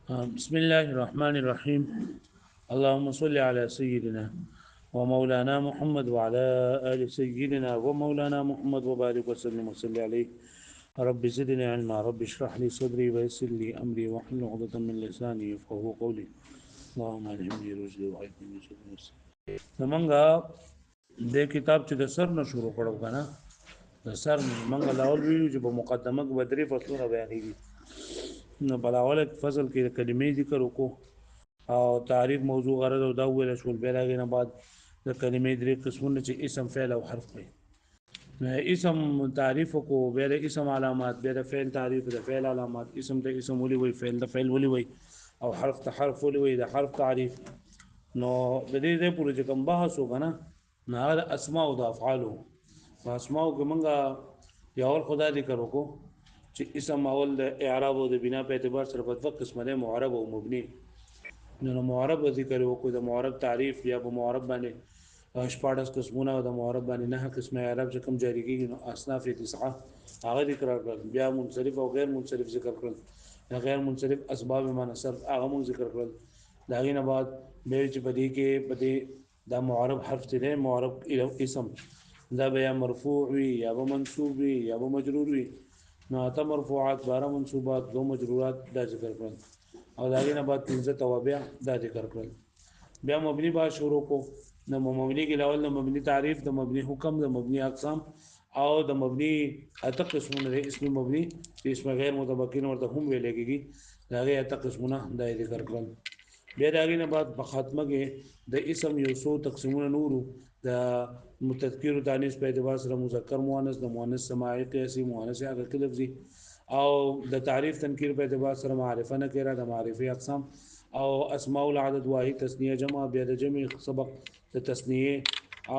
بسم الله الرحمن الرحيم. اللهم صل على سيدنا ومولانا محمد وعلى آل سيدنا ومولانا محمد وبارك وسلم وصل عليه. رب زدني علما، رب اشرح لي صدري ويسر لي أمري واحلل عقدة من لساني يفقهوا قولي. اللهم الهمني رشدي وعيدني من شر نفسي. زمونږه د کتاب چې د سر نه شروع کړو کنه، د سر منګه لاول ویلو چې په مقدمه کې بدري فصلونه بیانېږي. نو په اول فصل کې د کلمې ذکر وکړو او تعریف موضوع غرض او دا ویل شول. بیا هغې نه بعد د کلمې درې قسمونه چې اسم فعل او حرف دی. اسم تعریف وکړو، بیا د اسم علامات، بیا د فعل تعریف، د فعل علامات، اسم ته اسم ولي وي، فعل د فعل ولي وي، او حرف ته حرف ولي وي، د حرف تعریف. نو د دې ځای پورې چې کوم بحث وکړه نو هغه د اسماء او د افعالو. په اسماءو کې مونږه یو اول خدا ذکر وکړو چې اسم اول د اعراب او د بنا په اعتبار سره په دوه قسمه دی، معرب او مبني. نو معرب ذکر وکړو، د معرب تعریف یا په معرب باندې شپاړس قسمونه او د معرب باندې 9 قسمه اعراب چې کوم جاری کیږي نو اصناف 9 هغه ذکر کړل. بیا منصرف او غیر منصرف ذکر کړل. غیر منصرف اسباب معنی صرف هغه مون ذکر کړل. دا غینه بعد به چې بدی کې بدی دا معرب حرف دی، معرب اسم دا بیا مرفوع وي یا به منصوب وي یا به مجرور وي. نو اته مرفوعات، 12 منصوبات، 2 مجرورات دا ذکر کړل. او دا غینه بعد 15 توابع دا ذکر کړل. بیا مبني با شروع کو. نو مبني کې اول د مبني تعریف، د مبني حکم، د مبني اقسام او د مبني اته قسمونه د اسم مبني چې اسم غیر متمکن ورته هم ویل کېږي. دا غي اته قسمونه دا ذکر کړل. بیا دا غینه بعد په خاتمه کې د اسم یو څو تقسیمونه نورو د متذکر او تانیث په اعتبار سره مذکر مؤنث، د مؤنث سماعي قیاسي، مؤنث حقیقي لفظي، او د تعریف تنکیر په اعتبار سره معرفه نکره، د معرفي اقسام او اسماء العدد واحد تثنیه جمع، بیا د جمع سبق د تثنیه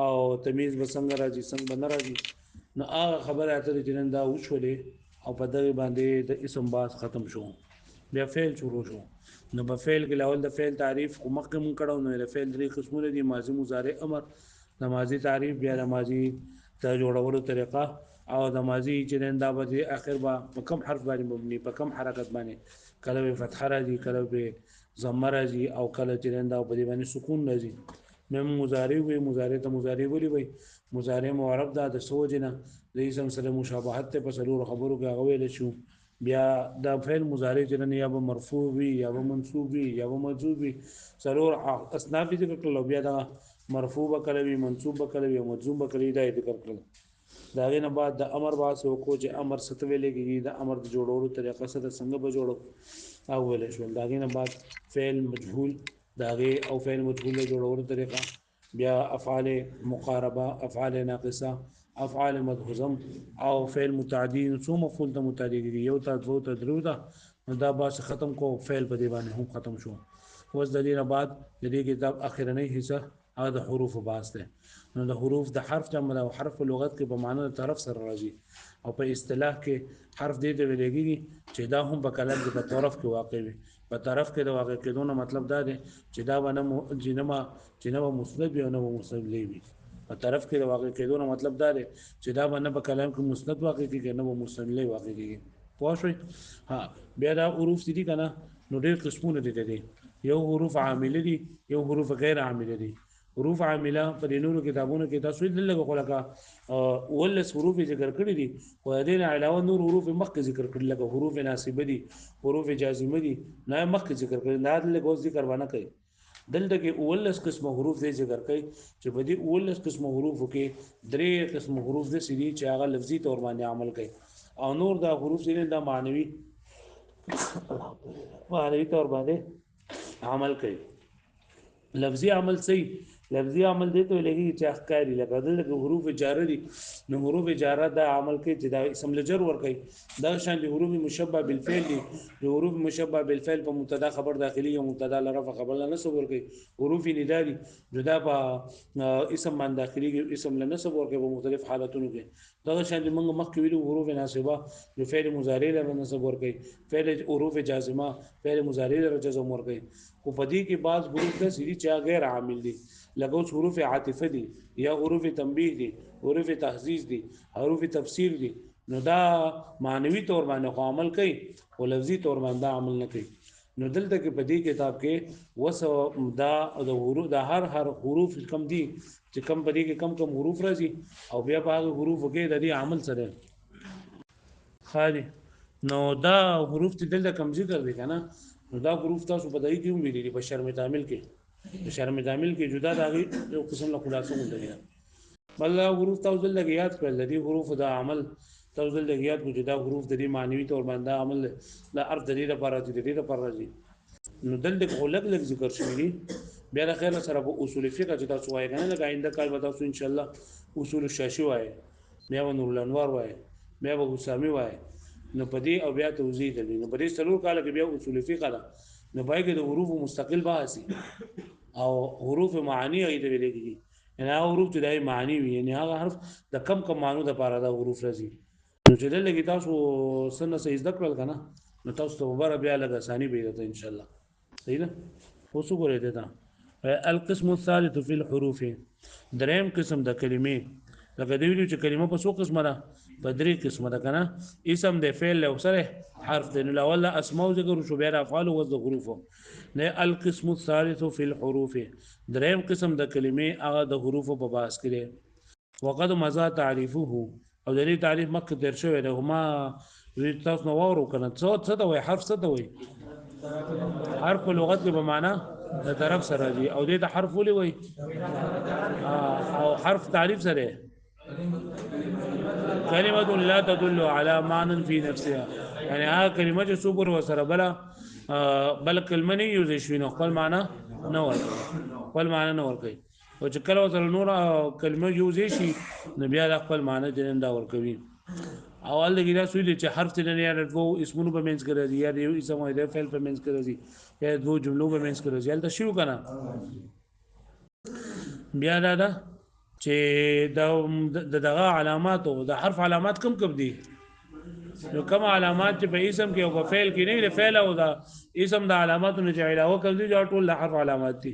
او تمیز بسنګ راځي څنګه نه راځي. نو هغه خبره اترې چې نن دا وشولې او په دغه باندې د اسم باز ختم شو. بیا فعل شروع شو. نو په فعل کې اول د فعل تعریف خو مخکې مونږ کړو. نو د فعل درې قسمونه دي: ماضي، مضارع، امر. د ماضي تعریف، بیا د ماضي ته جوړولو طریقه او د ماضي چې نن دا به اخر با په کم حرف باندې مبني، په کم حرکت باندې، کله به فتحه راځي، کله به ضمه راځي او کله چې نن دا په دې باندې سکون راځي. نو مضارع وي، مضارع ته مضارع ولي وي. مضارع معرب ده د سوجنه د اسم سره مشابهت ته په څلور خبرو کې هغه ویل شو. بیا د فعل مضارع چې نن یا به مرفوع وي یا به منصوب وي یا به مجزوم وي، څلور اصناف ذکر کړل. بیا دا مرفوع به کله وي، منصوب به کله وي او مجزوم به کله وي، دا ذکر کړل. دا غینه بعد د امر باسه کو چې امر ستوي لګي، د امر د جوړولو طریقه سره څنګه به جوړو او ویل شو. دا غینه بعد فعل مجهول داغه او فعل مجهول له جوړولو طریقه، بیا افعال مقاربه، افعال ناقصه، افعال مدغم او فعل متعدی. څو مفعول ته متعدی دي، یو ته دوه ته درو ته. دا باس ختم کو، فعل په دی باندې هم ختم شو. اوس د دې نه بعد د دې کتاب اخرنۍ حصہ هغه د حروف باس ده. نو د حروف د حرف جمع او حرف په لغت کې په معنی د طرف سره راځي او په اصطلاح کې حرف دې ته ویل کېږي چې دا هم په کلام کې په طرف کې واقع وي. په طرف کې د واقع کېدو نه مطلب دا دی چې دا باندې جنما مسند وي او نه مسند وي. په طرف کې د واقع کېدو نه مطلب دا دی چې دا باندې په کلام کې مسند واقع کېږي نه مسند واقع کېږي. پوه شئ؟ ها بیا دا حروف دي کنه. نو ډېر قسمونه دي. یو حروف عامله دي، یو حروف غیر عامله دي. حروف عامله په نورو کتابونو کې تاسو دلته خلکا ولس حروف ذکر کړی دي، خو د دې علاوه نور حروف مخکې ذکر کړل، لکه حروف ناصبه دي، حروف جازمه دي، نه مخکې ذکر کړل. نه دلته کوم ذکر ونه کوي. دلته کې ولس قسمه حروف دې ذکر کوي چې په دې ولس قسمه حروف کې درې قسمه حروف دې سړي چې هغه لفظي تور باندې عمل کوي او نور دا حروف دې دا معنوي تور باندې عمل کوي. لفظي عمل صحیح، لفظي عمل دی ته لګي چې احکاری لکه دلته حروف جاره دي. نو حروف جاره دا عمل کوي چې دا اسم لجر ور کوي. دا شان دي حروف مشبہ بالفعل دي. د حروف مشبہ بالفعل په مبتدا خبر داخلي او مبتدا لرفع خبر نه نسب ور کوي. حروف نداء دي جدا په اسم باندې داخلي اسم له نسب ور کوي په مختلف حالتونو کې. دا شان دي موږ مخکې ویلو حروف ناصبه د فعل مضارع له نسب ور کوي، فعل حروف جازمه فعل مضارع له جزم ور کوي. خو په دې کې بعض حروف د سړي چې غیر عامل دي، لکه اوس حروف عاطفه دي یا حروف تنبیه دي، حروف تحزیز دي، حروف تفسیر دي. نو دا معنوي تور باندې عمل کوي او لفظي تور باندې عمل نه کوي. نو دلته کې په دې کتاب کې وسو دا د حروف د هر حروف کم دي چې کم په دې کې کم کم حروف راځي او بیا په هغه حروف کې د دې عمل سره خالي نو دا حروف چې دلته کم ذکر دي کنه نو دا حروف تاسو په دای کې هم ویلي په شرم تعامل کې په شرم تعامل کې جدا دا یو قسم له خلاصو مونږ بل حروف تاسو دلته یاد کړل دي حروف دا عمل تاسو دلته یاد کو جدا حروف د دې معنوي تور باندې عمل د ارث د دې لپاره د دې لپاره راځي نو دلته خلق لږ ذکر شوی دي بیا د خیر سره په اصول فقه چې تاسو وایي کنه لکه آینده کال به تاسو ان شاء الله اصول الشاشي وایي بیا نور الانوار وایي بیا به حسامي وایي نو په دې او بیا توضیح دي نو په دې څلور کال کې بیا اصول فقه ده نو پای کې د حروف مستقل بحثي او حروف معانی اې د ویل کېږي نه حروف چې دای معنی وي نه هغه حرف د کم کم معنی د لپاره د حروف راځي نو چې دلته تاسو سن سه زده کړل کنه نو تاسو ته مبارک بیا لږ اساني به ده ان شاء الله صحیح ده اوس وګورئ دا القسم الثالث في الحروف دریم قسم د کلمې لکه دی ویلو چې کلمه په څو قسمه ده په درې قسمه ده کنه اسم د فعل او سره حرف دی نو اول اسماء ذکر شو بیا افعال او د حروف نه القسم الثالث في الحروف دریم قسم د کلمې هغه د حروف په باس کې وقد مزا تعریفه او د دې تعریف مکه در شوی ده هما تاسو نو ورو کنه څه ته وای حرف څه ته وای حرف په لغت کې به معنا د طرف سره دی او دې ته حرف ولي وای او حرف تعریف سره کلمه لا تدل على معنى في نفسها يعني هغه کلمه چې صبر وسره بل کلمه نه یوز شي نو خپل معنا نه ورکوي خپل معنا نه ورکوي او چې کله وسره نور کلمه یوز شي نو بیا د خپل معنا جنن دا ورکوي اول دغه دا سوی چې حرف ته نه یاد وو اسمونو په منځ کې راځي یا یو اسم او د فعل په منځ کې راځي یا دوه جملو په منځ کې راځي دا شروع کنه بیا دا چې دغه علامات او د حرف علامات کم دي نو کوم علامات چې په اسم کې او په فعل کې نه لري فعل او د اسم د علاماتونو چې علاوه کوم دي ټول د حرف علامات دي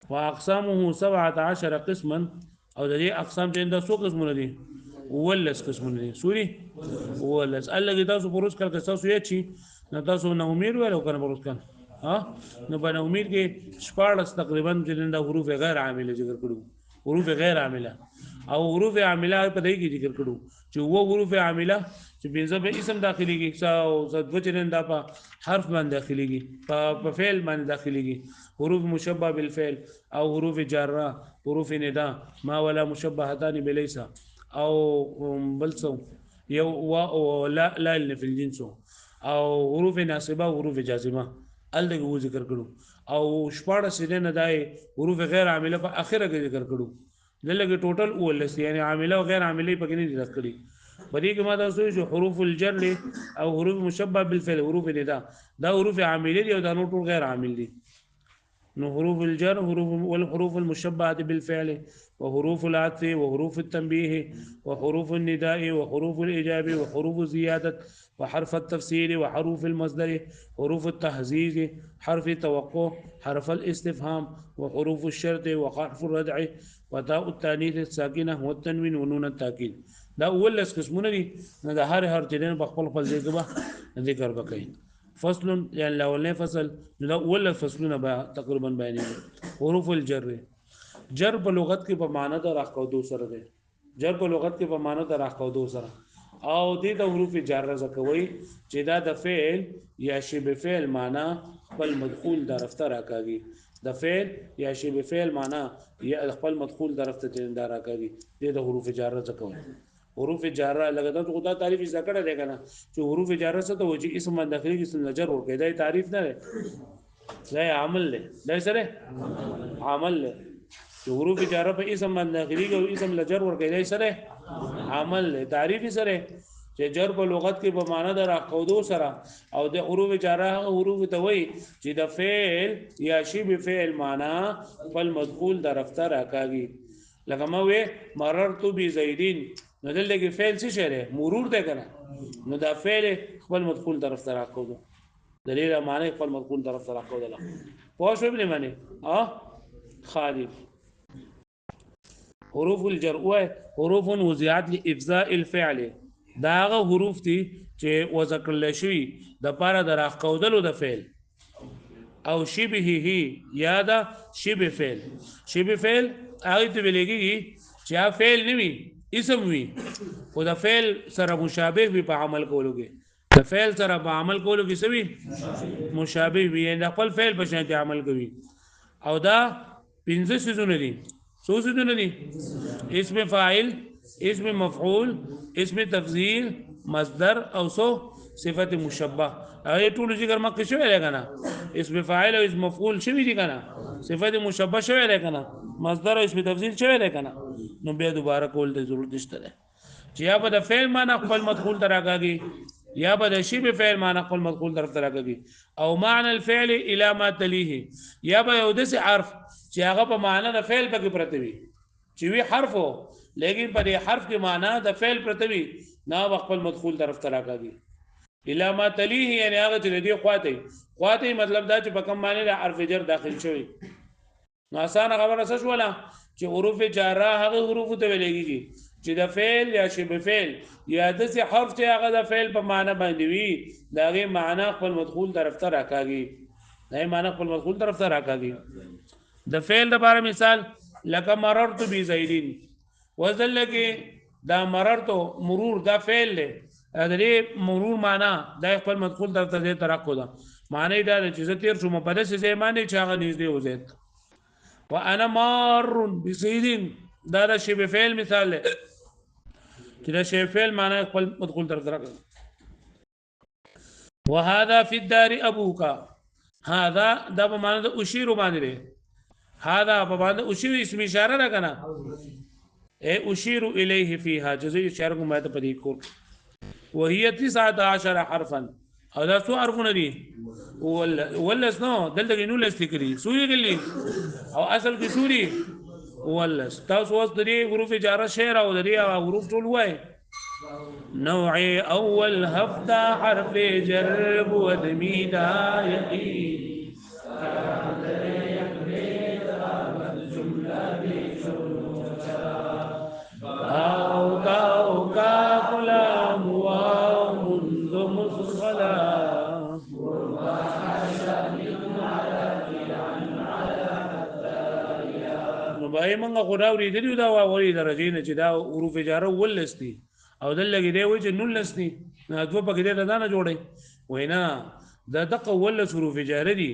واقسامه 17 قسما او د دې اقسام چې د څو قسمونه دي ولس قسمونه دي سوري ولس الله تاسو پروس کال تاسو یې چی نو تاسو نو امید ولو کنه پروس کال ها نو په امید کې 14 تقریبا چې د حروف غیر عامله ذکر کړو حروف غیر عامله او حروف عامله په دې کې ذکر کړو چې وو حروف عامله چې بنځه په اسم داخليږي او ځدوچنن دا په حرف باندې داخليږي په فعل باندې داخليږي حروف مشبہ بالفعل او حروف جاره حروف ندا ما ولا مشبهتان بليس او بلسو یو او لا في الجنس او حروف ناصبه او حروف جازمه ال دغه ذکر کړو او شپاړه سینه نه دای حروف غیر عامله په اخره کې ذکر کړو دلته ټوټل اولس یعنی عامله او غیر عامله په کې نه ذکر کړی پدې کې ما تاسو چې حروف الجر او حروف مشبہ بالفعل حروف ندا دا حروف عامله دي او دا نور ټول غیر عامل دي نو حروف الجر والحروف المشبهة بالفعل وحروف العطف وحروف التنبيه وحروف النداء وحروف الإجابة وحروف الزيادة وحرف التفسير وحروف المصدر حروف التهزيز حرف التوقع حرف الاستفهام وحروف الشرط وحرف الردع وتاء التانيث الساكنة والتنوين ونون التأكيد دا اول قسمونه دي نه د هر چیرې په خپل ځای کې به ذکر وکړي فصل يعني الاولنی فصل دا اول فصلونه به تقریبا بیانېږي حروف الجر جر په لغت کې په معنی د راخودو سره ده جر په لغت کې په معنی د راخودو سره او دې د حروف جر زکوي چې دا د فعل یا شبه فعل معنی خپل مدخول درفته راکاږي د فعل یا شبه فعل معنی یا خپل مدخول درفته تیندار راکاږي دې د حروف جر زکوي حروف جاره لکه دا خدا تعریف ذکر دی کنه چې حروف جاره څه ته و چې اسم داخلي کې نجر ورکړي دا تعریف نه دی دا عمل دی دا سره عمل دی چې حروف جاره په اسم داخلي کې او اسم لجر ورکړي دا سره عمل دی تعریف سره چې جر په لغت کې په معنا د راخودو سره او د حروف جاره حروف ته وایي چې د فعل یا شی به فعل معنا خپل مدخول درفته راکاږي لکه ما وې مررت بزیدین نو دلته کې فعل څه شری مرور ده کنه نو دا فعل خپل مدخول طرف ته راکوده دلیل معنی خپل مدخول طرف ته راکوده پوه شو به معنی خالد حروف الجر حروف وضعت لافزاء الفعل دا هغه حروف دي چې وذکر لشي د پاره د راکودلو د فعل او شبهه یا دا شبه فعل. شبه فعل هغه ته ویل کېږي چې هغه فعل نه وي اسم وي او د فعل سره مشابه وي په عمل کولو کې. د فعل سره په عمل کولو کې څه وي مشابه وي، یعنې د خپل فعل په شان عمل کوي. او دا پنځه څیزونه دي. څو څیزونه دي؟ اسم فاعل، اسم مفعول، اسم تفضیل، مصدر او صفت مشبه. هغه ټول ذکر مکه شوی دی کنه. اسم فاعل او اسم مفعول شوی دي کنه، صفت مشبه شوی دی کنه، مصدر او اسم تفضیل شوی دی کنه. نو بیا دوباره کول د ضرورت نشته ده چې یا به د فعل معنی خپل مدخول ته راکاږي یا به د شبه فعل معنی خپل مدخول طرف ته راکاږي. او معنی الفعل الى ما تليه، یا به یو داسې حرف چې هغه په معنی د فعل پکې پرته وي چې وی حرف هو لیکن په دې حرف کې معنی د فعل پرته وي نه خپل مدخول طرف ته راکاږي. الى ما تليه یعنی هغه چې دې خواته مطلب دا چې په کوم معنی د حرف جر داخل شوی. نو اسانه خبره څه شوله چې حروف جاره هغه حروف ته ویل کېږي چې د فعل یا شبه فعل یا داسې حرف چې هغه د فعل په معنی باندې وي د هغې معنی خپل مدخول طرف ته راکاږي. د هغې معنی خپل مدخول طرف ته راکاږي. د فعل لپاره مثال لکه مررت بزیدین، وزل کې دا مررت مرور دا فعل دی، د دې مرور معنی د خپل مدخول طرف ته دې ترقو ده. معنی دا چې زه تیر شوم په داسې ځای باندې چې هغه نږدې وزید. وانا مار بزیدین دا د شبه فعل مثال دی چې د شبه فعل معنی خپل مدخول طرف ته راکاږي. وهذا في الدار ابوك، هذا دا په معنی د اشیر باندې دی. هذا په معنی د اشیر اسم اشاره ده کنه، اے اشیر الیه فیها جزئی اشاره کوم ته په دې کور. وهي 19 حرفا، او دا څو حرفونه دي؟ ولس نو دلته کې نو لس لیکلي سوی غلي او اصل کې سوري ولس. تاسو اوس د دې حروف جاره شعر او د دې حروف ټول وای. نوعي اول هفته حرف جر ودميدا يقين او کا غلام ومنذ مسخلا نو بای منغه غراوري دی دا وری درجه نه چې دا حروف جاره ولستی او دلته دی وای چې نولستی نه دوه پکې دا نه جوړي وینا دا دغه ولس حروف جاره دي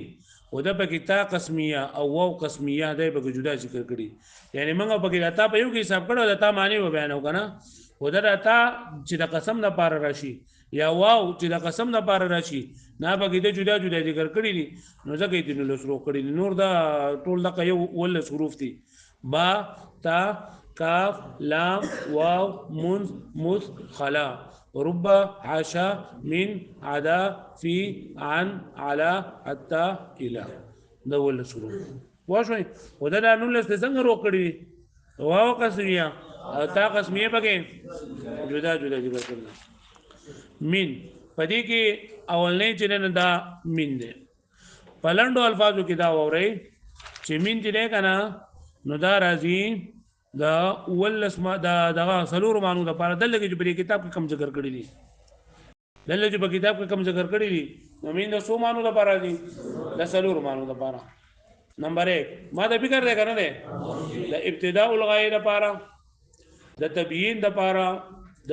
او دا پکې تا قسمیه او واو قسمیه دی پکې جدا ذکر کړي. یعنی موږ پکې تا په یو کې حساب کړو دا تا معنی و بیانو کنه. او دا تا چې د قسم نه پار راشي یا واو چې د قسم نه پار راشي نه پکې د جدا ذکر کړي دي. نو ځکه دې نو لسرو کړي نور دا ټول دغه یو ولس حروف دي. با تا کاف لام واو من مس خلا رب حاشا من عدا في عن على حتى الى دا ول شروع واښوي. ودا د نولس څنګه روکړي واو قسمیه او تا قسمیه پکې جدا ذکر کړل. من پدې کې اولنې چې نه دا من ده پلندو الفاظو کې دا ووري چې من دې کنه نو دا راځي دا ولس ما دا دغه سلور مانو د پاره دلته چې په کتاب کې کم ذکر کړی دي. دلته چې په کتاب کې کم ذکر کړی دي نو مين د سو مانو د پاره دي د سلور مانو د پاره. نمبر 1 ما د فکر ده کنه ده د ابتداء الغایه د پاره، د تبیین د پاره،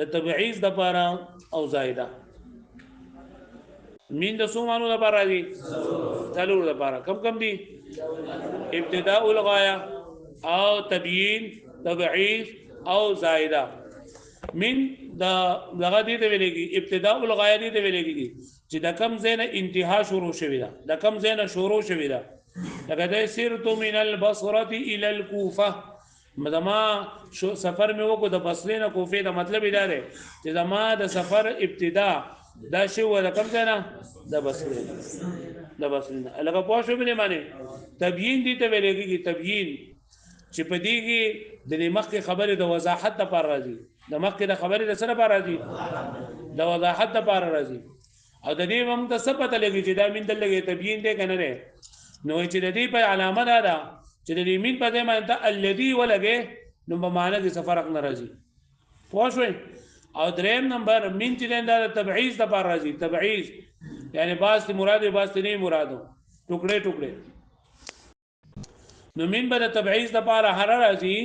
د تبعیض د پاره او زائده. مين د سو مانو د پاره دي سلور د پاره. کم دي؟ ابتداء الغایه او تبیین تبعیض او زائده. من دغه دې ته ویل کېږي ابتداء الغایه دې ته ویل کېږي چې د کم زینه انتها شروع شوی ده، د کم زینه شروع شوی ده. لکه د سیرت من البصره الى الكوفه، مدما سفر مې وکړو د بصرې نه کوفې. د مطلب دا دی چې زما د سفر ابتدا دا شو د کم زینه د بصرې نه. لکه پوه شو به معنی تبیین دې ته ویل کېږي. تبیین چې په دې کې د مخکې خبره د وضاحت لپاره راځي، د مخکې د خبره د سره لپاره راځي، د وضاحت لپاره راځي. او د دې موږ ته څه پته لګي چې دا من دلته تبیین دی کنه نه. نو چې د دې په علامه ده چې د دې من په ځای باندې الذي ولګي نو په معنی کې څه فرق نه راځي. پوه شئ. او دریم نمبر من چې د تبعیض لپاره راځي. تبعیض یعنی باز مراد باز نه مرادو. ټوکړه ټوکړه. نو من به تبعیض د پاره هر راځي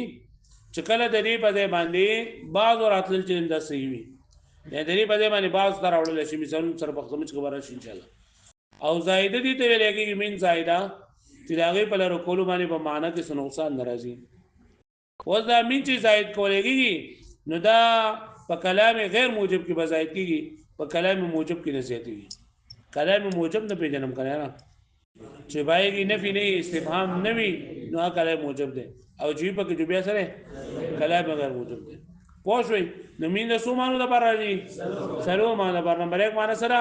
چې کله د دې په ځای باندې بعض راتل چې د صحیح وي یا د دې په ځای باندې بعض تر اورل شي مثال سره په خصم کې خبره شي ان شاء الله. او زائده دي ته لګي من زائده چې داغه په لور کولو باندې په معنا کې سنوسان ناراضي. وذا من چې زائد کولېږي نو دا په کلام غیر موجب کې بزائد کیږي په کلام موجب کې نزياتي. کلام موجب نه پیژنم کنه نه چې بایږي نفي نه استفهام نه وي نو کلام موجب دی او چې په کې جو بیا سره کلام غیر موجب دی. پوښوي نو مين د سومانو د بار راځي سلو ما د بار نمبر 1 معنا سره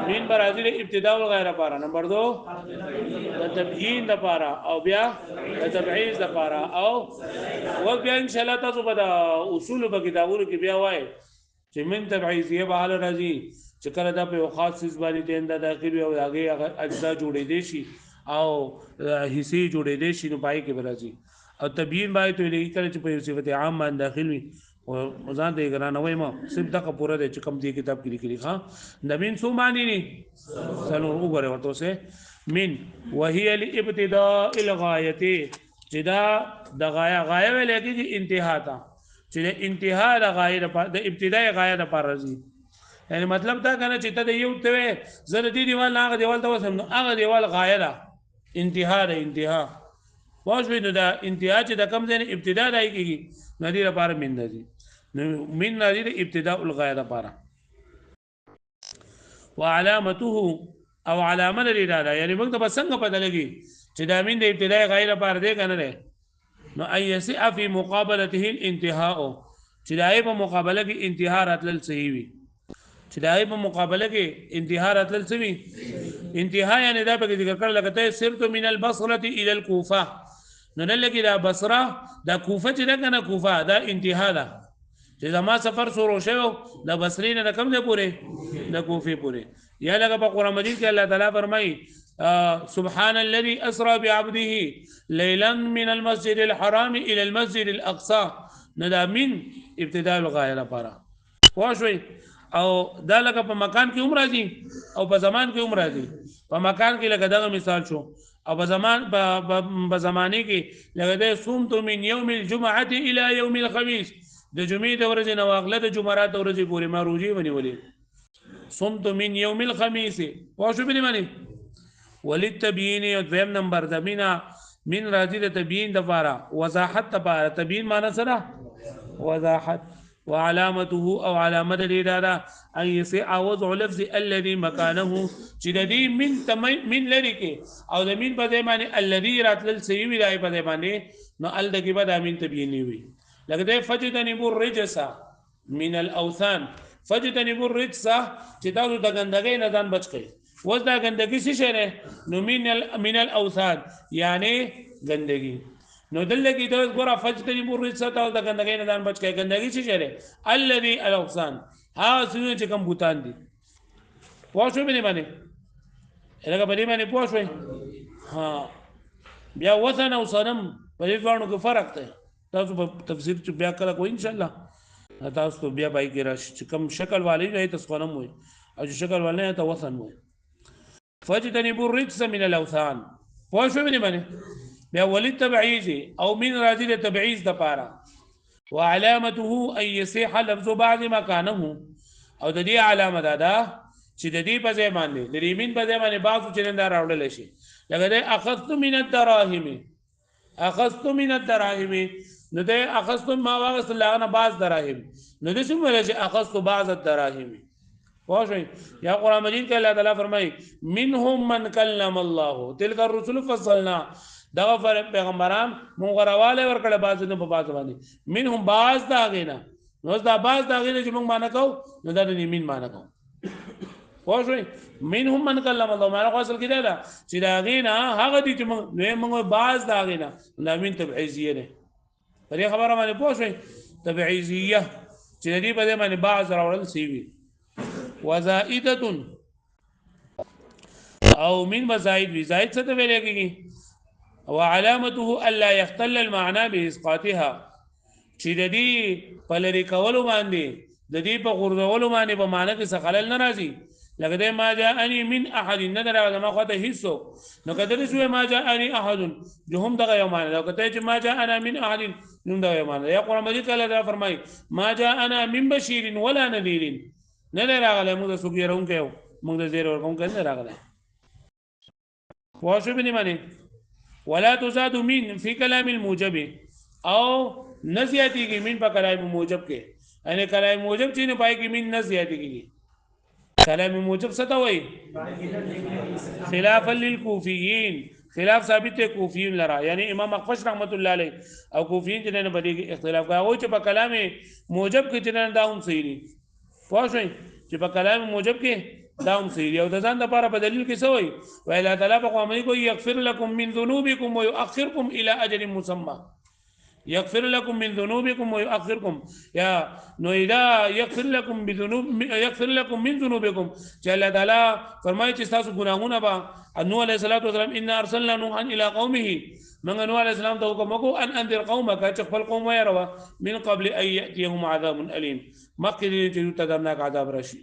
مين بر راځي ابتداء او غیر بار نمبر 2 د تبیین د بار او بیا د تبعیض د بار او بیا ان شاء الله تاسو په اصول په کتابونو کې بیا وایي چې من تبعیضیه به حال راځي چې کله دا په خاص سیس باندې تنده داخلي او هغه اجزا جوړې دي شي او حصے جوړې دي شي نو پای کې راځي او تبیین باندې ته لګي کله چې په صفت عام باندې داخل وي او ځان ته ګرانه وای ما سب دغه پوره د چې کم دی کتاب کې لیکلي ښا د من سو معنی نه سنو وګوره ورته سه من وهي الابتداء الغایته چې دا د غایه ویل کېږي انتها ته چې د انتها د غایه د ابتداء غایه د پر راځي یعنی مطلب دا کنه چې ته یو ته زره دی دیوال هغه دیوال ته وسم هغه دیوال غایه ده انتها ده انتها واښوي نو دا انتها چې د کم ځای ابتدا دای کیږي ندی لپاره من دی من ندی ابتداء الغایه لپاره وعلامته او علامه لري دا یعنی موږ ته څنګه پته لګي چې دا من د ابتداء غایه لپاره دی کنه نه نو ايسع في مقابلته الانتهاء چې دای په مقابله کې انتها راتل صحیح وي چې دای په مقابله کې انتها راتل صحیح انتها یعنی دا په ذکر کړل لکه سرت من البصره الى الكوفه نو نه لګي دا بصره دا کوفه چې دا کنه کوفه دا انتها ده چې زما سفر شروع شو د بصرین نه کم ده پوره د کوفه پوره یا لکه په قران مجید کې الله تعالی فرمایي سبحان الذي اسرى بعبده ليلا من المسجد الحرام الى المسجد الاقصى ندا من ابتداء الغایه لپاره واښوي او دا لکه په مکان کې عمر راځي او په زمان کې عمر راځي په مکان کې لکه دغه مثال شو او په زمان په زمانه کې لکه د صومت من يوم الجمعه الى يوم الخميس د جمعې د ورځې نو اغله د جمعرات ورځې پورې ما روزي ونیولې صومت من يوم الخميس واښو به معنی وللتبيين او دویم نمبر د مینا من راځي د تبیین د لپاره وضاحت لپاره تبیین معنی سره وضاحت وعلامته او علامه الاراده ان يسع وضع لفظ الذي مكانه چې د دې من لري کې او د من په ځای باندې الذي راتل سوي وي دای په ځای باندې نو ال دغه به د امین تبیین وي لکه د فجتنبوا الرجس من الاوثان فجتنبوا الرجس چې تاسو د ګندګۍ نه ځان بچ کړئ وځ دا ګندګي څه شي نه نو من الاوثان یعنی ګندګي نو دلته د ګوره فجتنبوا الرجس ته د ګندګۍ نه ځان بچ کړئ ګندګي څه شي نه الذي الاوثان ها څنګه چې کوم بوتان دي پوښښ به نه باندې هغه به نه باندې پوښښ ها بیا وثن او صنم په دې ډول کې فرق دی تاسو په تفسیر چې بیا کړه کوی ان شاء الله تاسو بیا پای کې راشي چې کوم شکل والی نه تاسو خنم وي او چې شکل والی نه ته وثن وي فجتنبوا الرجس من الاوثان پوښښ به نه باندې بیا ولید تبعیض او من راځي د تبعیض د پاره وعلامته ان يصح لفظ بعض مكانه او د دې علامه ده چې د دې په ځای باندې د ریمین په ځای باندې بعضو چرندار راوړل شي لکه د اخذت من الدراهم اخذت من الدراهم نو د اخذت ما واغس لغنه بعض دراهم نو د څه ویل چې اخذت بعض الدراهم واښوي یا قران مجید کې الله تعالی فرمایي منهم من كلم الله تلك الرسل فصلنا دا پیغمبران مونږ غواړي ورکړه بعض نه په بعض باندې منهم بعض دا غینا نو دا بعض دا غینا چې مونږ معنا کو نو دا نه مين معنا کو واښوي منهم من كلم الله معنا خاصل کې دا چې دا غینا هغه دي چې مونږ بعض دا غینا دا مين تبعیضیه نه پرې خبره باندې پوښوي تبعیضیه چې دې په دې باندې بعض راوړل سی وي وزائده او من مزاید وی زائد څه ته ویل کېږي وعلامته الا يختل المعنى باسقاطها چې د دې په لري کولو باندې د دې په غورځولو باندې په معنی کې څه خلل ناراضي لکه د ما جاءني من احد نه دراغله ما خواته هیڅو نو کله چې ما جاءني احد جو هم دغه یو معنی دا کته چې ما جاءنا من احد نو دغه یو معنی یا قرآن مجید کله دا فرمای ما جاءنا من بشير ولا نذير نه دراغله موږ سو ګیرون کېو موږ د زیر ورکوم کنه دراغله واښو بنی معنی ولا تزاد من في كلام الموجب او نزياتي من په کلام موجب کې ان کلام موجب چې نه پای کې من نزياتي کې كلام موجب ستوي خلافا للكوفيين خلاف ثابت کوفیین لرا یعنی امام اقفش رحمت الله علیه او کوفیین چې نه بدی اختلاف کوي چې په کلام موجب کې چې نه داوم صحیح دي پوښښ چې په کلام موجب کې داوم صحیح دي او د ځان لپاره په دلیل کې سوی ویلا تعالی په قومي کوي یغفر لكم من ذنوبكم ويؤخركم الى اجل مسمى يغفر لكم من ذنوبكم ويؤخركم يا نويدا يغفر لكم بذنوب يغفر لكم من ذنوبكم جل تعالى فرمایي چې تاسو ګناهونه با نوح عليه الصلاه والسلام ان ارسلنا نوحا الى قومه من نوح عليه السلام ته حکم وکړو ان انذر قومك چې خپل قوم يروا من قبل ان ياتيهم عذاب اليم مخکې چې تدرناک عذاب راشي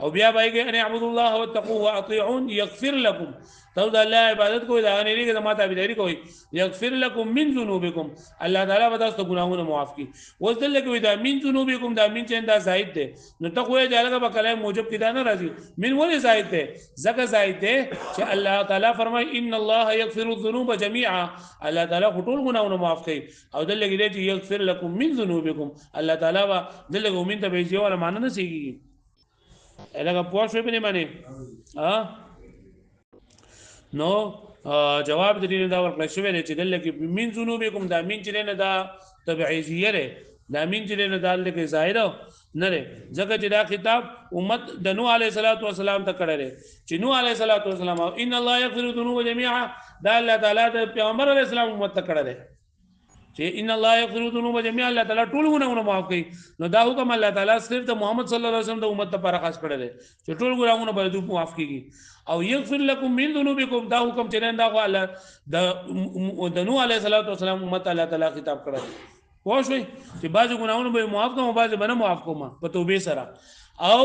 او بیا باندې ان اعبدوا الله واتقوه واطيعون يغفر لكم تو الله عبادت کوئی دا نه لري ما تابعداري کوئی يغفر لكم من ذنوبكم الله تعالی به تاسو ګناهونه معاف کړي اوس دلته کوئی دا من ذنوبكم دا من چې دا زائد ده نو ته خو یې دغه په کلام موجب کې دا نه راځي من ولې زائد ده زکه زائد ده چې الله تعالی فرمای ان الله يغفر الذنوب جميعا الله تعالی ټول ګناهونه معاف کوي او دلته کې چې يغفر لكم من ذنوبكم الله تعالی با دلته من ته به ځي ولا معنی نه سيږي الګه پوښښ په نه معنی نو جواب د دې دا ورکړل شوی دی چې دلته کې من ذنوبکم دا من چې نه دا تبعیضیه ده دا من چې نه دا لکه ظاهر نه ده ځکه چې دا خطاب امت د نوح علیه السلام ته کړی دی چې نوح علیه السلام ان الله یغفر الذنوب جميعا دا الله تعالی د پیغمبر علیه السلام امت ته کړی دی چې ان الله یغفر الذنوب جميعا الله تعالی ټول ګناهونه معاف کوي نو دا حکم الله تعالی صرف د محمد صلی الله علیه وسلم د امت لپاره خاص کړی دی چې ټول ګناهونه به دوی معاف کیږي او یغفر لكم من ذنوبكم دا حکم چې نه دا خو الله د نوح علیه السلام امت الله تعالی خطاب کړی پوه شئ چې بعض ګناهونه به معاف کوم بعض به نه معاف کوم په توبې سره او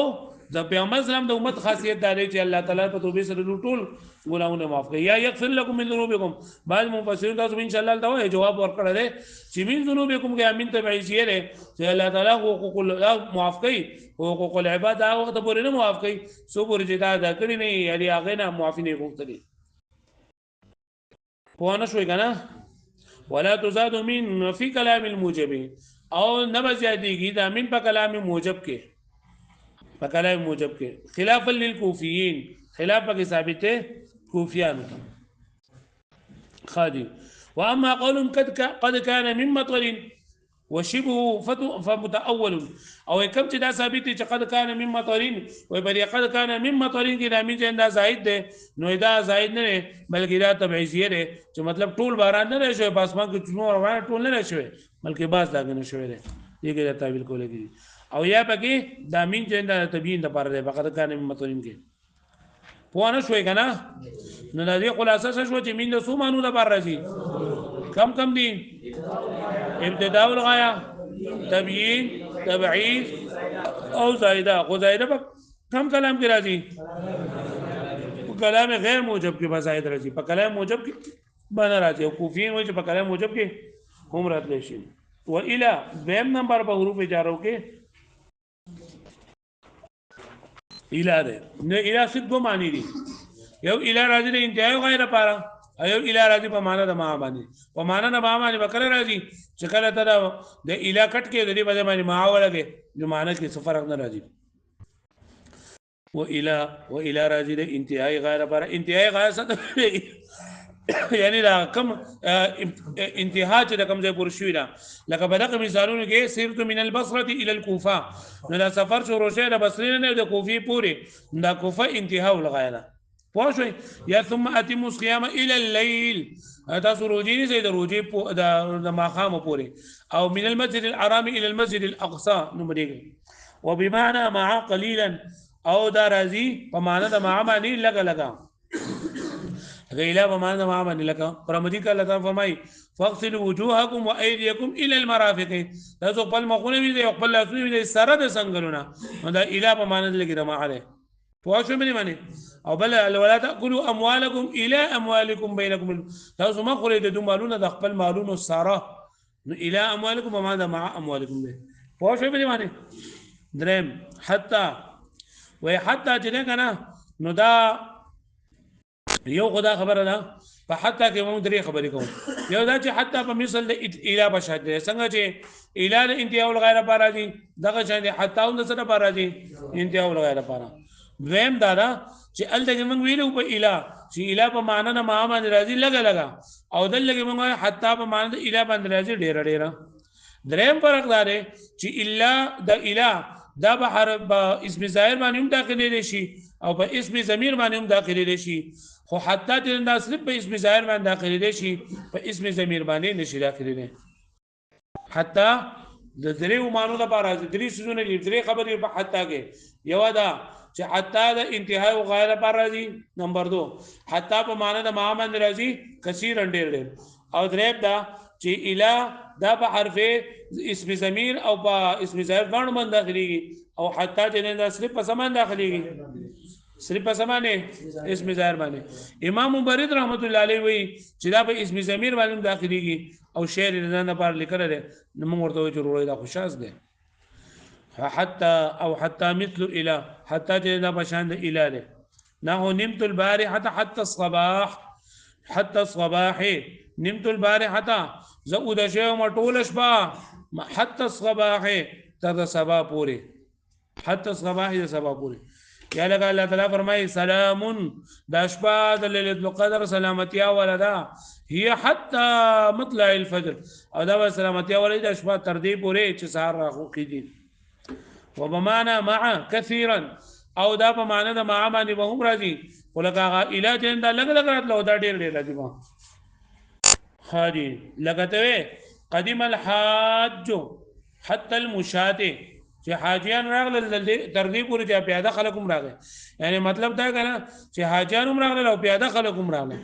د پیغمبر اسلام د امت خاصیت دا دی چې الله تعالی په توبې سره ټول ګناهونه معاف کوي یا یغفر لكم من ذنوبكم بعض مفسرین تاسو ان شاء الله ته جواب ورکړل دي چې من ذنوبكم کې امین تبعیضیه ده چې الله تعالی حقوق الله معاف کوي حقوق العباد هغه وخت پورې نه معاف کوي سو پورې چې دا کړی نه یعنی هغه نه معافي نه غوښتلي په نه شوي کنه ولا تزاد من في كلام الموجب او نه زیاتېږي دا من په کلام موجب کې په کلام موجب کې خلاف للكوفيين خلاف کې ثابت ہے کوفیانو خادي واما قولهم قد كان من مطر وشبه فمتأول او كم چې دا ثابت چې قد كان من مطر او بل قد كان من مطر کې دا مين چې دا زائد ده نو دا زائد نه بلکې دا تبعیضیه ده چې مطلب ټول باران نه شوی په اسمان کې چونو روانه ټول نه شوی بلکې باز دا نه شوی ده دغه تعبیر کولای او یا پکې دا مين چې دا تبیین د پاره ده فقط کان من مطر کې پوانه شوي کنه نو د دې خلاصه شو چې مين د سو مانو د بار راځي کم دي ابتداء الغايه تبیین تبعیض او زائده خو زائده په کم کلام کې راځي په کلام غیر موجب کې بزائد راځي په کلام موجب کې باندې راځي او کوفیین وایي چې په کلام موجب کې هم راتلی شي و الى دیم نمبر په حروف جارو کې الى ده نه الى څه دوه معنی دي یو الى راځي د انتهای غیر لپاره ایو الى راځي په معنا د ما باندې په معنا د ما باندې وکړه راځي چې کله ته د الى کټ کې د دې باندې ما ولګي جو معنا کې څه فرق نه راځي و الى راځي د انتهای غیر لپاره انتهای غیر څه یعنی دا کم انتها چې د کوم ځای پور شوی دا لکه په دغه مثالونو کې سیرت من البصره الى الكوفه نو دا سفر شروع شه د بصره نه د کوفی پورې دا کوفه انتها ولغایله پوښوي یا ثم اتم الصيام الى الليل تاسو روزي نه د روزي د ماخام پورې او من المسجد الحرام الى المسجد الاقصى نو مریږي وبمعنى مع قليلا او دا راځي په معنا د مع باندې لګا غیلا په معنا د مع باندې لګا پرمدي کله الله فرمای فاغسلوا وجوهكم وايديكم الى المرافق تاسو خپل مخونه وي او خپل لاسونه وي سره د څنګهونه دا اله په معنا د لګي د مع عليه پوښښ مې معنی او بل ولا تاكلوا اموالكم الى اموالكم بينكم تاسو ما خوري د مالونه د خپل مالونو ساره الى اموالكم وما ده مع اموالكم به پوښښ مې معنی درم حتی وای حتی چې کنه نو دا یو خدا خبره ده په حتی کې موږ درې خبرې کوو یو دا چې حتی په مثل د اله بشاد ده څنګه چې اله د انتها او غیره لپاره دي دغه چې حتی هم د څه لپاره دي انتها او غیره لپاره دویم دا ده چې الته موږ ویلو په اله چې اله په معنا نه ما باندې راځي لګا او دلته موږ حتی په معنا د اله باندې راځي ډیر دریم فرق دا دی چې الا د اله دا به حرف با اسم ظاهر باندې هم داخلي شي او په اسم ضمیر باندې هم داخلي شي خو حتی چې دا صرف په اسم ظاهر باندې داخلي شي په اسم ضمیر باندې نشي داخلي حتی د درې مانو لپاره درې سيزونه دي درې خبرې په حتی کې یو دا چې حتی د انتهای او غیر لپاره راځي نمبر 2 حتی په معنی د ما باندې راځي کثیر ډېر او دریم دا چې اله دا په حرف اسم ضمیر او په اسم ظاهر باندې من داخليږي او حتی چې دا صرف په سمان داخليږي صرف په سمانه اسم ظاهر باندې امام مبرد رحمت الله علیه وی چې دا په اسم ضمیر باندې داخليږي او شعر رضان پر لیکل دي نو موږ ورته جوړوي دا خوشاس دي حتى مثل اله حتى چې دا بشان د اله ده نه نمت البارحه حتى الصباح حتى الصباح نمت البارحه زود شيء مټول شپه حتى الصباح تر صباح پورې حتى الصباح د صباح پورې یا لکه الله تعالی فرمایي سلام د شپه د ليله القدر سلامتیا ولدا هي حتى مطلع الفجر او دا سلامتیا ولدا د شپه تر دې پورې چې سحر راخو کیږي وبمعنى مع كثيرا او دا په معنی د مع باندې به هم راځي ولکه اله چې دا لګ راتلو دا ډېر راځي ما حاجی لګته قدیم الحاج حتى المشاة چې حاجیان راغله تر دې پورې چې پیاده خلک هم راغله یعنی مطلب دا کنه چې حاجیان هم راغله او پیاده خلک هم راغله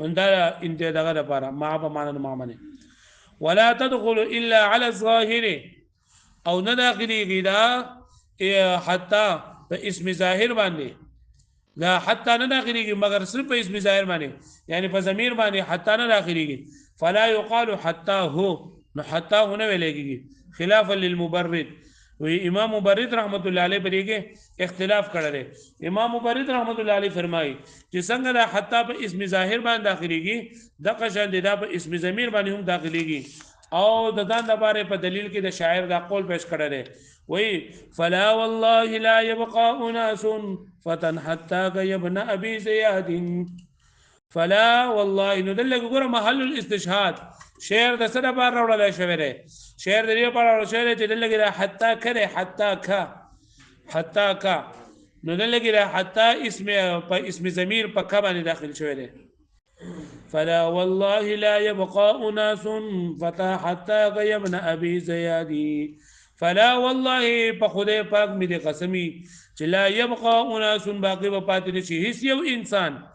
انده انته دغه لپاره ما په معنی ما باندې ولا تدخل الا على الظاهر او نه داخلي غدا حتى په اسم ظاهر باندې لا حتى نه داخلي مگر صرف په اسم ظاهر باندې یعنی په ضمیر باندې حتى نه داخلي فلا يقال حتى هو نو حتى هونه ویلېږي خلافا للمبرد وی امام مبرد رحمت الله علیه پر کې اختلاف کړل امام مبرد رحمت الله علیه فرمایي چې څنګه دا حتی په اسم ظاهر باندې داخليږي د قشن دا په اسم ضمیر باندې هم داخليږي او د دان لپاره په دلیل کې د شاعر دا قول پیش کړل وی فلا والله لا يبقى اناس فتن حتى ابن ابي زياد فلا والله نو دلته ګوره محل الاستشهاد شعر د سره بار راوړل شوی دی شعر د دې پر شعر چې دلته کې حتی کړي حتی کا نو دلته کې حتی اسم ضمیر په کا باندې داخل شوی دی فلا والله لا يبقى اناس فتى حتى ابن ابي زياد فلا والله په خدای پاک مې د قسمی چې لا يبقى اناس باقي په پاتې نشي هیڅ یو انسان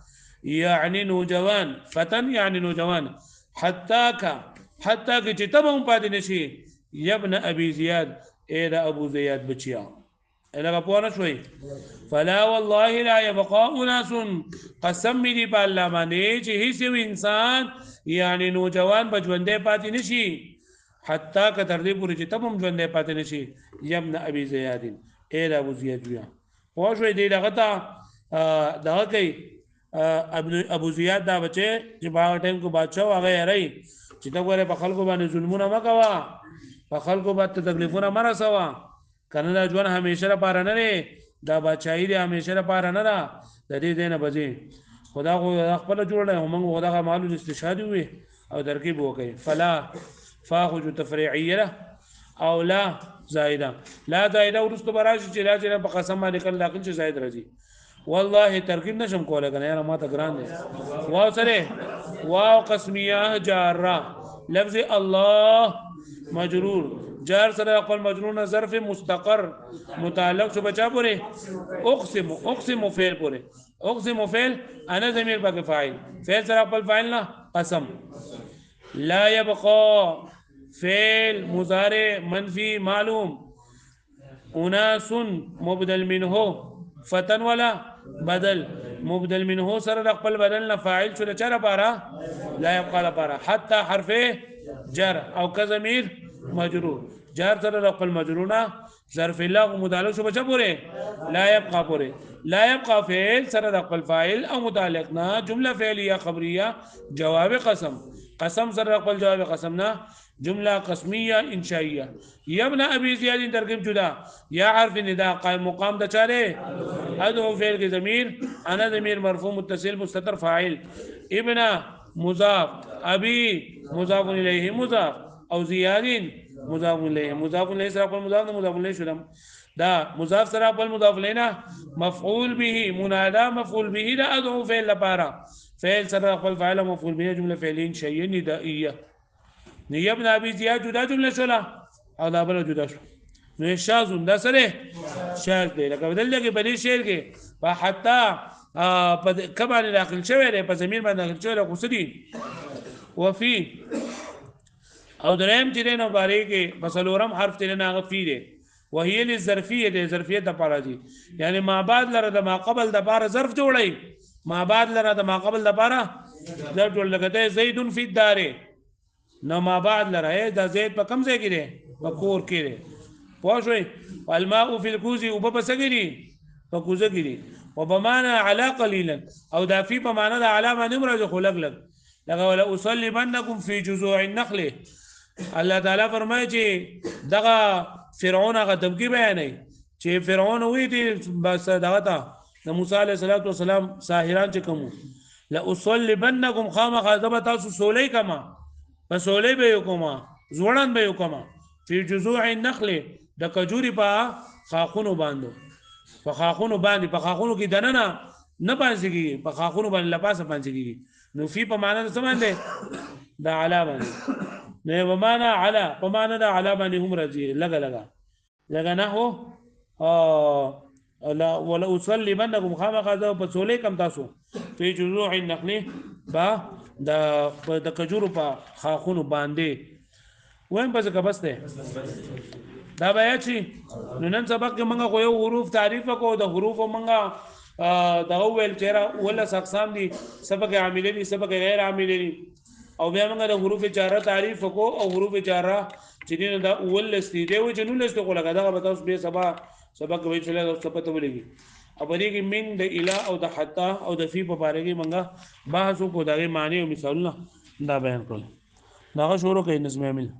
يعني نوجوان فتن يعني نوجوان حتى که چې تبهم پاتې نشي ابن ابي زياد اے دا ابو زياد بچیا اله په نه شوي فلا والله لا يبقى اناس قسم دې په الله باندې چې هیڅ یو انسان يعني نوجوان بچوندې پاتې نشي حتى که تر دې پورې چې تبهم ژوندې پاتې نشي ابن ابي زياد اے دا ابو زياد بیا خو شوي دې دغه تا دغه کوي ابو زیاد دا بچي چې باغ ټیم کو بادشاہ هغه رہی چې دا غره په خلکو باندې ظلمونه مکوا په خلکو باندې تکلیفونه مرسوا کنه دا ژوند همیشه لپاره نه لري دا بادشاہي دی همیشه لپاره نه ده د دې دینه بځي خدا خو خپل جوړ نه موږ خدا مالو استشهاد وي او ترکیب وکي فلا فاخذ تفريعيه او لا زائده لا زائده ورستو براشي چې لا چې په قسم باندې کله داخل شي زائد راځي والله ترکیب نشم کوله کنه یاره ما ته ګران دي واو سره واو قسمیه جاره لفظ الله مجرور جار سره خپل مجرور ظرف مستقر متعلق شو بچا پوره اقسم فعل پوره اقسم فعل انا ضمیر پاک فاعل فعل سره خپل فاعل نه قسم لا يبقى فعل مضارع منفي معلوم اناس مبدل منه فتن ولا بدل مبدل منه سره د خپل بدل نه فاعل شو د چا لپاره لا يبقى لپاره حتى حرف جر او كضمير مجرور جر سره د خپل مجرورنا ظرف الله متعلق شو بچا پوره لا يبقى پوره لا يبقى فعل سره د خپل فاعل او متعلقنا جمله فعليه خبريه جواب قسم قسم سره خپل جواب قسمنا جمله قسميه انشائيه يا ابن ابي زياد ترکیب جدا يا حرف نداء قائم مقام د چاره ادعو فعل کے ضمیر انا ضمیر مرفوع متصل مستتر فاعل ابن مضاف ابي مضاف الیه مضاف او زیاد مضاف الیه مضاف الیه سره خپل مضاف الیه شدم دا مضاف سره خپل مضاف الیه مفعول به منادا مفعول به دا ادعو فعل لپاره فعل سره خپل فاعل مفعول به جمله فعليه انشائيه ندائيه نه ابن ابي زياد جدا جمله شولا او دا بل جدا شو نو شاذون دا سره شاذ دی لکه بدل دی په دې شعر کې په حتی په کبه داخل شوی دی په ضمیر باندې داخل شوی خو سدي وفي او دریم چې نو باره کې بسلورم حرف تل نه غفي دی وهي للظرفيه دي ظرفيه د پاره دي یعنی ما بعد لره د ما قبل د پاره ظرف جوړي ما بعد لره د ما قبل د پاره ظرف جوړ لګته زید فی الدار نو ما بعد لره د زید په کم ځای کې دی په کور کې دی پوه شئ الماء فی الكوز او په سګری په کوزه کې دی وبمعنى على قليلا او دا فی په معنا د علامه نمره خلق لګ لغه ولا اصلبنکم فی جذوع النخل الله تعالی فرمایي چې دغه فرعون هغه دمکی بیانوي چې فرعون وی دي بس دغه ته د موسی علیه السلام ساحران چې کوم لا اصلبنکم خامخ ذب تاسو سولې کما فسولې به کوما زوړان به کوما فی جذوع النخل د کجوري په خاخونو باندې په خاخونو کې دننه نه پانځيږي په خاخونو باندې لپاسه پانځيږي نو فی په معنا څه باندې د علامه نه په معنا علا په معنا د علامه نه هم راځي لګا نه هو لا ولا اصلبنکم خامخذ په سولې کم تاسو فی جذوع النخل با د کجورو په خاخونو باندې وایم پس کا بس ده دا بیا چې نن سبق کې موږ یو حروف تعریف کو د حروف موږ دا ویل چیرې ولا اقسام دي سبق عامله دي سبق غیر عامله دي او بیا موږ د حروف جاره تعریف کو او حروف جاره چې دا اول لستی دی او جنول لسته کو لګا دا به تاسو به سبق وی چې له څه پته ولګي او په دې کې من د اله او د حتا او د فی په باره کې موږ بحث کو دا معنی او مثالونه دا بیان کړل دا شروع کوي نظم عامل